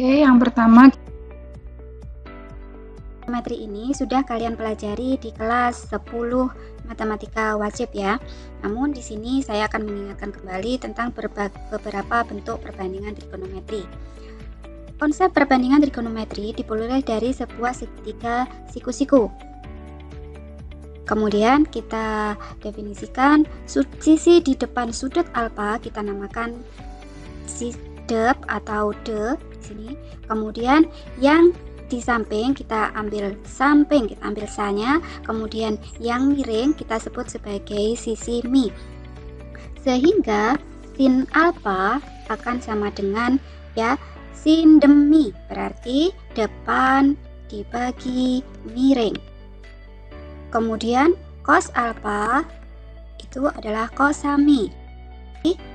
Oke, yang pertama Geometri ini sudah kalian pelajari di kelas 10 matematika wajib ya. Namun di sini saya akan mengingatkan kembali tentang beberapa bentuk perbandingan trigonometri. Konsep perbandingan trigonometri diperoleh dari sebuah segitiga siku-siku. Kemudian kita definisikan sisi di depan sudut alfa kita namakan dep atau de di sini. Kemudian yang di samping kita ambil samping, kita ambil sanya, kemudian yang miring kita sebut sebagai sisi mi. Sehingga sin alfa akan sama dengan ya sin demi, berarti depan dibagi miring. Kemudian cos alfa itu adalah cosami,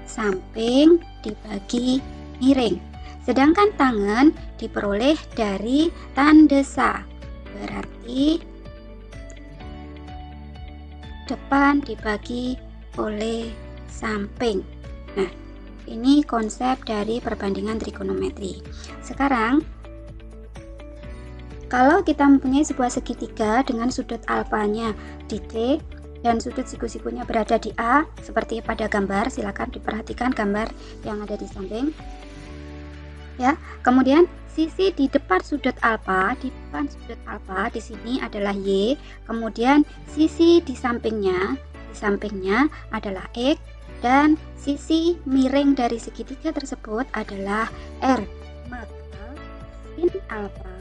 samping dibagi miring. Sedangkan tangen diperoleh dari tandesa, berarti depan dibagi oleh samping. Nah, ini konsep dari perbandingan trigonometri. Sekarang, kalau kita mempunyai sebuah segitiga dengan sudut alfanya di D dan sudut siku-sikunya berada di A, seperti pada gambar, silakan diperhatikan gambar yang ada di samping. Ya, kemudian sisi di depan sudut alfa, di sini adalah Y, kemudian sisi di sampingnya adalah X, dan sisi miring dari segitiga tersebut adalah R. Maka sin alfa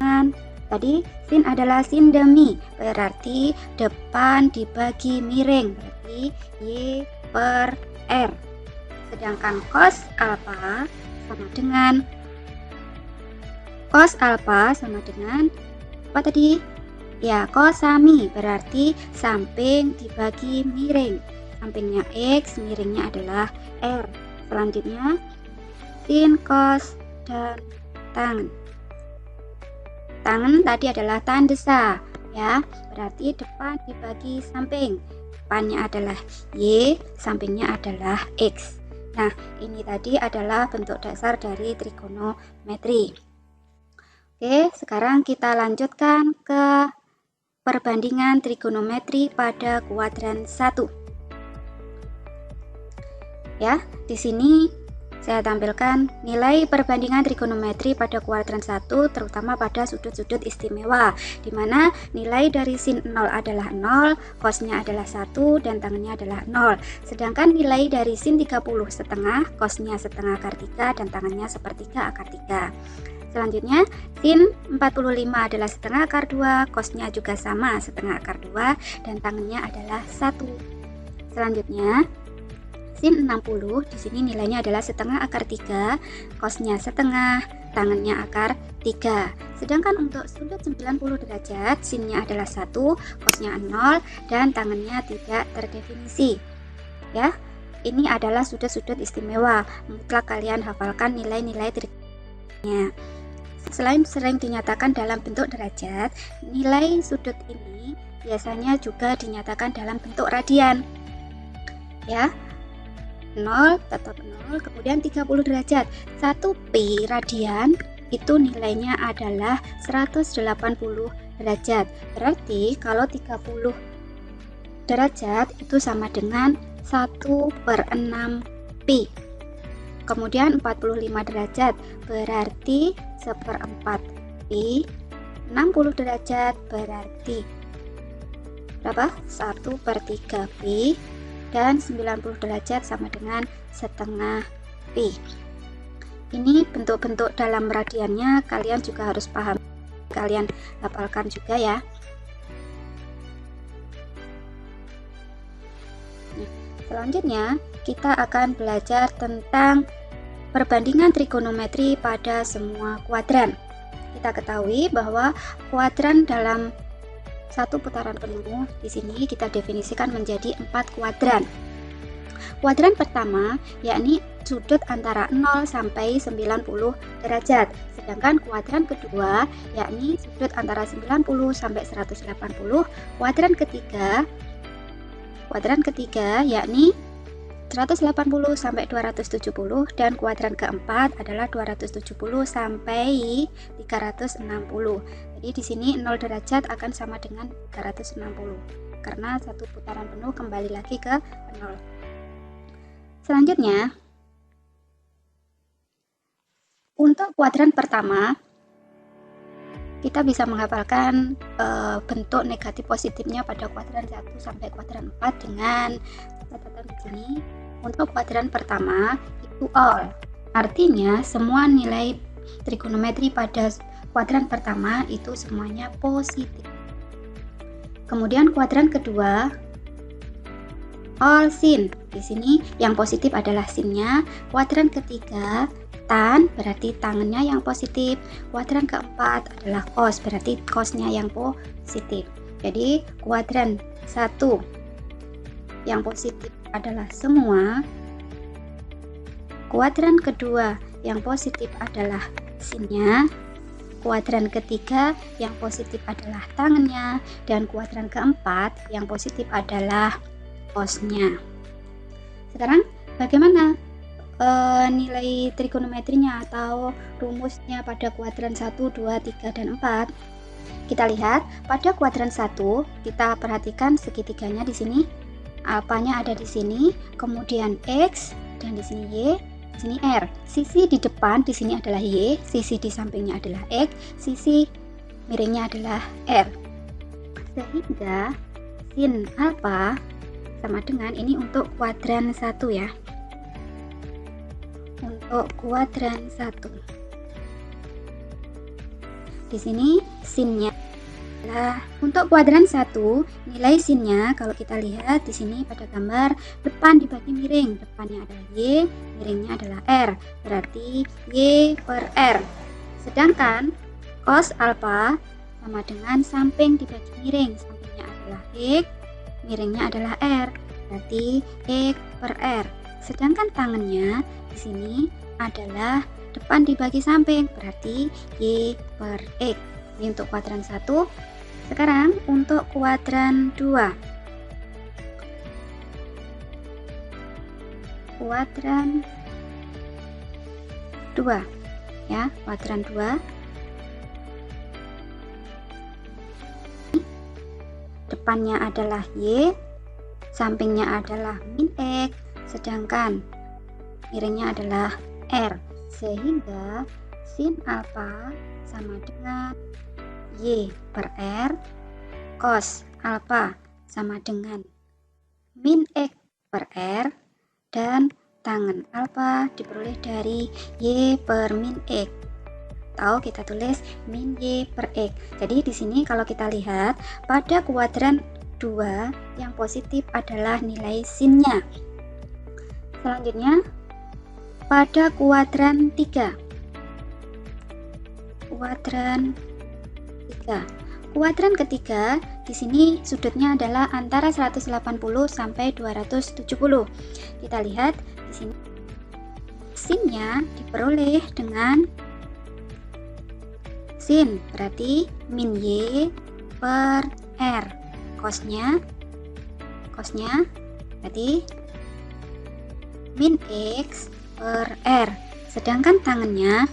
dan tadi sin adalah sin demi, berarti depan dibagi miring, berarti Y per R. Sedangkan cos alfa sama dengan apa tadi? Ya, cosami, berarti samping dibagi miring. Sampingnya X, miringnya adalah R. Selanjutnya sin, cos, dan tangen. Tangen tadi adalah tandesa, ya, berarti depan dibagi samping. Depannya adalah Y, sampingnya adalah X. Nah, ini tadi adalah bentuk dasar dari trigonometri. Oke, sekarang kita lanjutkan ke perbandingan trigonometri pada kuadran 1. Ya, di sini saya tampilkan nilai perbandingan trigonometri pada kuadran 1 terutama pada sudut-sudut istimewa, di mana nilai dari sin 0 adalah 0, cosnya adalah 1, dan tangennya adalah 0. Sedangkan nilai dari sin 30 setengah, cosnya setengah akar 3, dan tangennya sepertiga akar 3. Selanjutnya, sin 45 adalah setengah akar 2, cosnya juga sama setengah akar 2, dan tangennya adalah 1. Selanjutnya, sin 60 di sini nilainya adalah setengah akar 3, cosnya setengah, tangennya akar 3. Sedangkan untuk sudut 90 derajat, sinnya adalah 1, cosnya 0, dan tangennya tidak terdefinisi. Ya, ini adalah sudut-sudut istimewa. Mutlak kalian hafalkan nilai-nilai trigonometrinya. Selain sering dinyatakan dalam bentuk derajat, nilai sudut ini biasanya juga dinyatakan dalam bentuk radian. Ya, 0 tetap 0, kemudian 30 derajat. 1 pi radian itu nilainya adalah 180 derajat. Berarti kalau 30 derajat itu sama dengan 1/6 pi. Kemudian 45 derajat berarti 1/4 pi. 60 derajat berarti berapa? 1/3 pi. Dan 90 derajat sama dengan setengah pi. Ini bentuk-bentuk dalam radiannya kalian juga harus paham, kalian hafalkan juga ya. Selanjutnya kita akan belajar tentang perbandingan trigonometri pada semua kuadran. Kita ketahui bahwa kuadran dalam satu putaran penuh di sini kita definisikan menjadi 4 kuadran. Kuadran pertama yakni sudut antara 0 sampai 90 derajat. Sedangkan kuadran kedua yakni sudut antara 90 sampai 180. Kuadran ketiga yakni 180 sampai 270 dan kuadran keempat adalah 270 sampai 360. Jadi di sini 0 derajat akan sama dengan 360 karena satu putaran penuh kembali lagi ke 0. Selanjutnya, untuk kuadran pertama kita bisa menghafalkan bentuk negatif positifnya pada kuadran 1 sampai kuadran 4 dengan catatan di sini. Untuk kuadran pertama itu all, artinya semua nilai trigonometri pada kuadran pertama itu semuanya positif. Kemudian kuadran kedua all sin, di sini yang positif adalah sinnya. Kuadran ketiga tan, berarti tangannya yang positif. Kuadran keempat adalah cos, berarti cosnya yang positif. Jadi kuadran 1 yang positif adalah semua. Kuadran kedua yang positif adalah sinnya. Kuadran ketiga yang positif adalah tangannya, dan kuadran keempat yang positif adalah cosnya. Sekarang bagaimana nilai trigonometrinya atau rumusnya pada kuadran 1, 2, 3, dan 4? Kita lihat pada kuadran 1, kita perhatikan segitiganya di sini. Alfanya ada di sini, kemudian X, dan di sini Y, di sini R. Sisi di depan di sini adalah Y, sisi di sampingnya adalah X, sisi miringnya adalah R. Sehingga sin alfa sama dengan ini untuk kuadran 1 ya. Untuk kuadran 1. Di sini sinnya. Nah, untuk kuadran 1, nilai sinnya kalau kita lihat di sini pada gambar depan dibagi miring, depannya adalah Y, miringnya adalah R, berarti Y per R. Sedangkan cos alfa sama dengan samping dibagi miring, sampingnya adalah X, miringnya adalah R, berarti X per R. Sedangkan tangannya di sini adalah depan dibagi samping, berarti Y per X. Ini untuk kuadran 1. Sekarang untuk kuadran 2. Kuadran 2 ya, kuadran 2. Depannya adalah Y, sampingnya adalah min X, sedangkan miringnya adalah R, sehingga sin alfa sama dengan Y per R, cos alfa sama dengan min X per R, dan tangen alfa diperoleh dari Y per min X. Atau kita tulis min Y per X. Jadi di sini kalau kita lihat pada kuadran 2 yang positif adalah nilai sinnya. Selanjutnya pada kuadran 3. Kuadran 3. Kuadran ketiga di sini sudutnya adalah antara 180 sampai 270. Kita lihat di sini sinnya diperoleh dengan sin, berarti min Y per R. Cosnya berarti min X per R. Sedangkan tangannya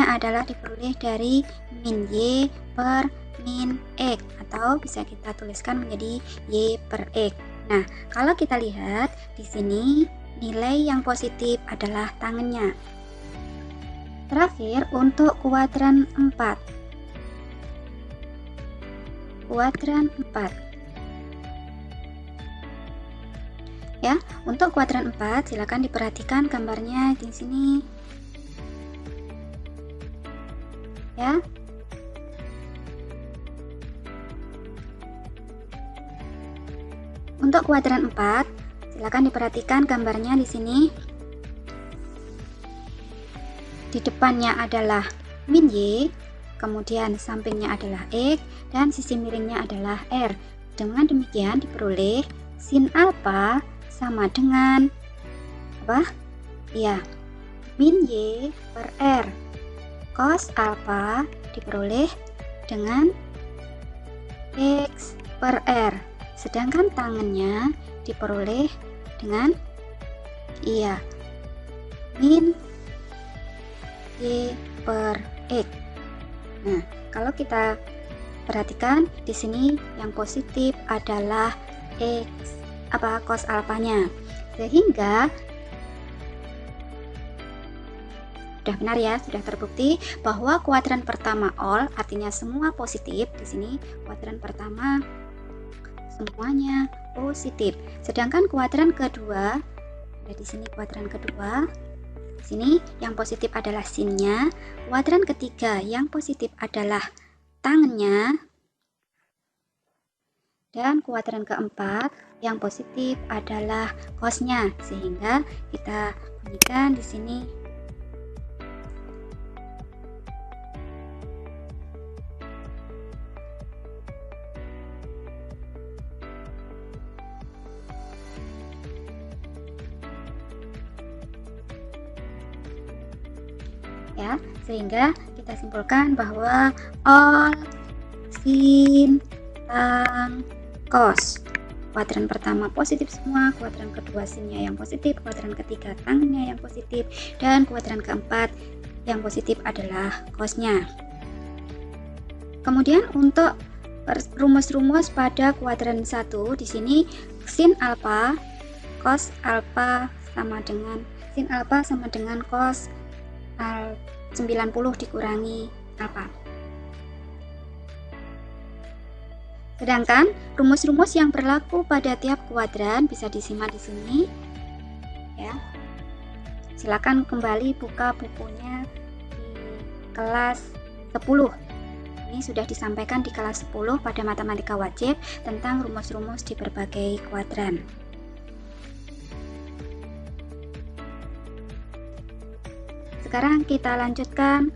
adalah diperoleh dari min Y per min X, atau bisa kita tuliskan menjadi Y per X. Nah, kalau kita lihat di sini nilai yang positif adalah tangannya. Terakhir untuk kuadran 4. Kuadran 4. Ya, untuk kuadran 4 silakan diperhatikan gambarnya di sini. Ya. Untuk kuadran 4, silakan diperhatikan gambarnya di sini. Di depannya adalah min Y, kemudian sampingnya adalah X, dan sisi miringnya adalah R. Dengan demikian diperoleh sin alfa sama dengan apa? Ya, min Y per R. Cos alfa diperoleh dengan X per R. Sedangkan tangannya diperoleh dengan Iya, min Y per X. Nah, kalau kita perhatikan di sini yang positif adalah X cos alfanya, sehingga sudah benar ya, sudah terbukti bahwa kuadran pertama all artinya semua positif. Di sini kuadran pertama semuanya positif, sedangkan kuadran kedua ada di sini. Kuadran kedua di sini yang positif adalah sinnya, kuadran ketiga yang positif adalah tangennya, dan kuadran keempat yang positif adalah cosnya, sehingga kita bunyikan di sini ya, sehingga kita simpulkan bahwa all sin tang cos, kuadran pertama positif semua, kuadran kedua sinnya yang positif, kuadran ketiga tangnya yang positif, dan kuadran keempat yang positif adalah cosnya. Kemudian untuk rumus-rumus pada kuadran 1 di sini sin alfa cos alfa sama dengan sin alfa sama dengan cos 90 dikurangi alfa. Sedangkan rumus-rumus yang berlaku pada tiap kuadran bisa disimak di sini ya. Silakan kembali buka bukunya di kelas 10. Ini sudah disampaikan di kelas 10 pada matematika wajib tentang rumus-rumus di berbagai kuadran. Sekarang kita lanjutkan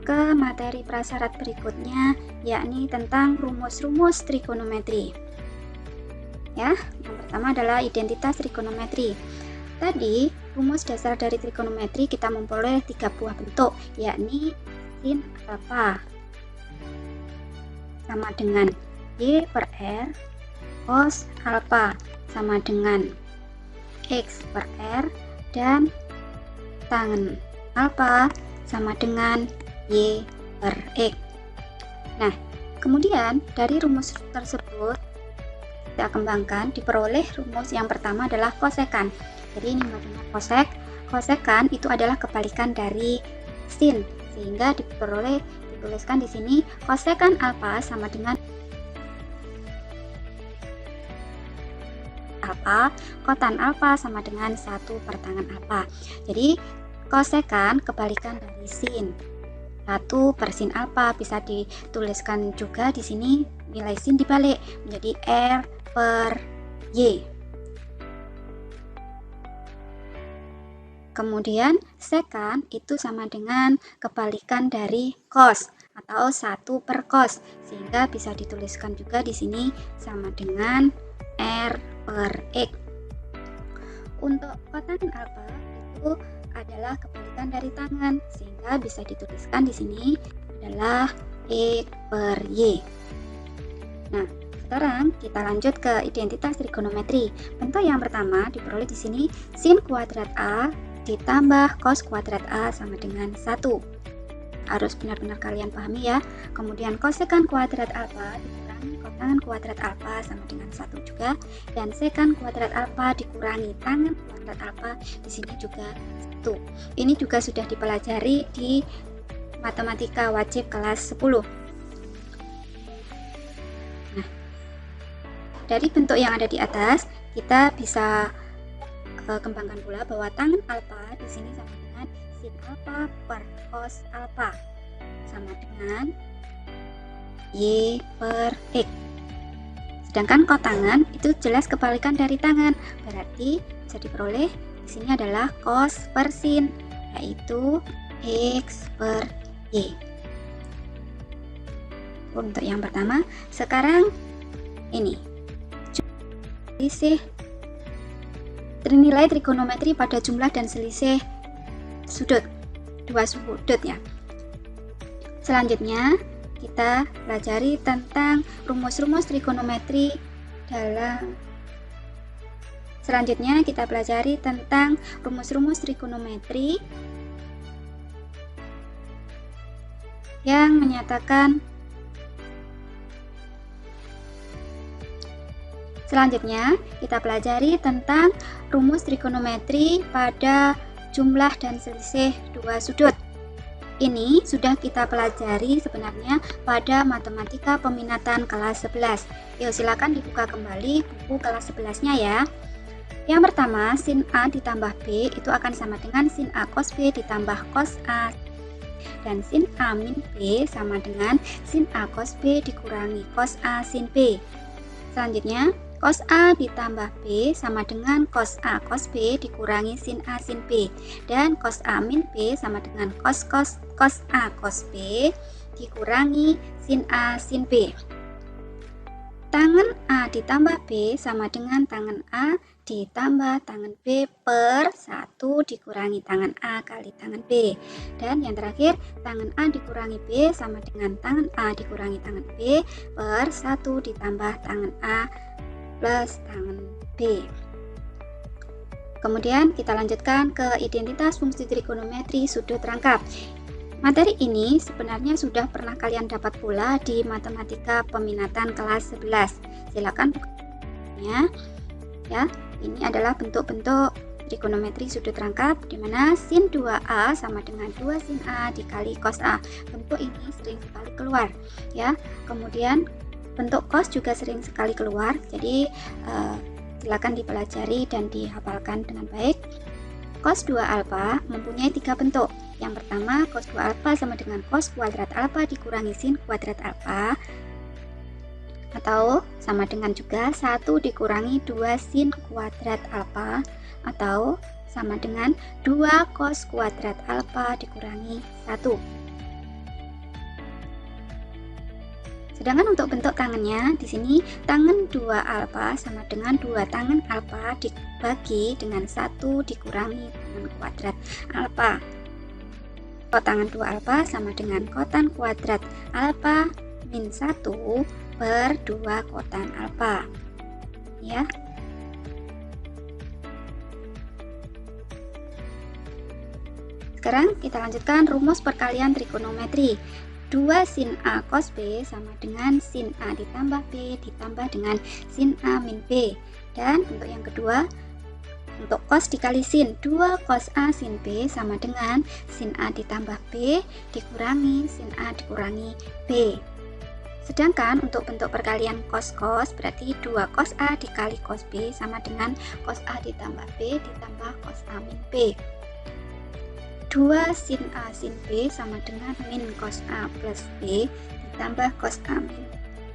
ke materi prasyarat berikutnya, yakni tentang rumus-rumus trigonometri. Ya, yang pertama adalah identitas trigonometri. Tadi rumus dasar dari trigonometri kita memperoleh 3 buah bentuk, yakni sin alfa sama dengan Y per R, cos alfa sama dengan X per R, dan tangen alfa sama dengan Y per X. Nah, kemudian dari rumus tersebut kita kembangkan, diperoleh rumus yang pertama adalah kosekan. Jadi ini namanya kosek. Kosekan itu adalah kebalikan dari sin, sehingga dituliskan di sini kosekan alfa sama dengan alfa, kotan alfa sama dengan 1 per tangen alfa. Jadi kosekan kebalikan dari sin. 1 per sin alfa bisa dituliskan juga di sini nilai sin dibalik menjadi R per Y. Kemudian sekan itu sama dengan kebalikan dari cos atau 1 per cos, sehingga bisa dituliskan juga di sini sama dengan R per X. Untuk kotan alfa itu adalah kebalikan dari tangan, sehingga bisa dituliskan di sini adalah X per Y. Nah, sekarang kita lanjut ke identitas trigonometri. Bentuk yang pertama diperoleh di sini sin kuadrat A ditambah cos kuadrat A sama dengan 1. Harus benar-benar kalian pahami ya. Kemudian kosekan kuadrat alfa dikurangi kotangan kuadrat alfa sama dengan 1 juga, dan sekan kuadrat alfa dikurangi tangan kuadrat alfa di sini juga 1. Ini juga sudah dipelajari di matematika wajib kelas 10. Nah, dari bentuk yang ada di atas kita bisa kembangkan pula bahwa tangen alfa di sini sama dengan sin alfa per cos alfa sama dengan Y per X. Sedangkan kotangan itu jelas kebalikan dari tangan, berarti bisa diperoleh di sini adalah cos per sin, yaitu X per Y. Untuk yang pertama, sekarang ini selisih nilai trigonometri pada jumlah dan selisih sudut, 2 sudut ya. Selanjutnya kita pelajari tentang rumus-rumus trigonometri dalam Selanjutnya kita pelajari tentang rumus-rumus trigonometri yang menyatakan Selanjutnya, kita pelajari tentang rumus trigonometri pada jumlah dan selisih dua sudut. Ini sudah kita pelajari sebenarnya pada matematika peminatan kelas 11. Yuk silakan dibuka kembali buku kelas 11-nya ya. Yang pertama, sin A ditambah B itu akan sama dengan sin A cos B ditambah cos A. Dan sin A min B sama dengan sin A cos B dikurangi cos A sin B. Selanjutnya, cos A ditambah B sama dengan cos A cos B dikurangi sin A sin B. Dan cos A min B sama dengan cos A cos B dikurangi sin A sin B. Tangan A ditambah B sama dengan tangan A ditambah tangan B per 1 dikurangi tangan A kali tangan B. Dan yang terakhir, tangan A dikurangi B sama dengan tangan A dikurangi tangan B per 1 ditambah tangan A plus tangan B. Kemudian kita lanjutkan ke identitas fungsi trigonometri sudut rangkap. Materi ini sebenarnya sudah pernah kalian dapat pula di matematika peminatan kelas 11. Silakan bukunya ya. Ini adalah bentuk-bentuk trigonometri sudut rangkap di mana sin 2A sama dengan 2 sin A dikali cos A. Bentuk ini sering sekali keluar ya. Kemudian bentuk cos juga sering sekali keluar. Jadi silakan dipelajari dan dihafalkan dengan baik. Cos 2 alfa mempunyai 3 bentuk. Yang pertama, cos 2 alfa sama dengan cos kuadrat alfa dikurangi sin kuadrat alfa, atau sama dengan juga 1 dikurangi 2 sin kuadrat alfa, atau sama dengan 2 cos kuadrat alfa dikurangi 1. Sedangkan untuk bentuk tangannya, di sini tangan 2 alfa sama dengan 2 tangan alfa dibagi dengan 1 dikurangi tangan kuadrat alfa. Kotangan 2 alfa sama dengan kotan kuadrat alfa min 1 per 2 kotan alfa. Ya. Sekarang kita lanjutkan rumus perkalian trigonometri. 2 sin A cos B sama dengan sin A ditambah B ditambah dengan sin A min B. Dan untuk yang kedua, untuk cos dikali sin, 2 cos A sin B sama dengan sin A ditambah B dikurangi sin A dikurangi B. Sedangkan untuk bentuk perkalian cos-cos berarti 2 cos A dikali cos B sama dengan cos A ditambah B ditambah cos A min B. 2 sin A sin B sama dengan min cos A plus B ditambah cos A min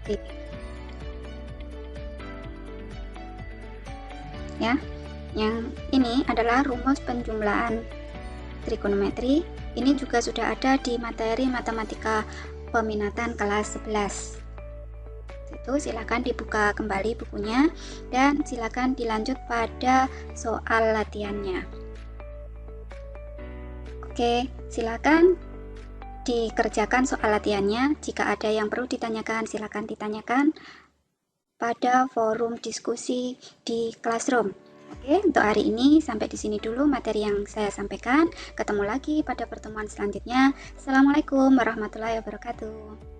B. Ya, yang ini adalah rumus penjumlahan trigonometri. Ini juga sudah ada di materi matematika peminatan kelas 11. Itu silakan dibuka kembali bukunya dan silakan dilanjut pada soal latihannya. Oke, silakan dikerjakan soal latihannya. Jika ada yang perlu ditanyakan, silakan ditanyakan pada forum diskusi di Classroom. Oke, untuk hari ini sampai di sini dulu materi yang saya sampaikan. Ketemu lagi pada pertemuan selanjutnya. Assalamualaikum warahmatullahi wabarakatuh.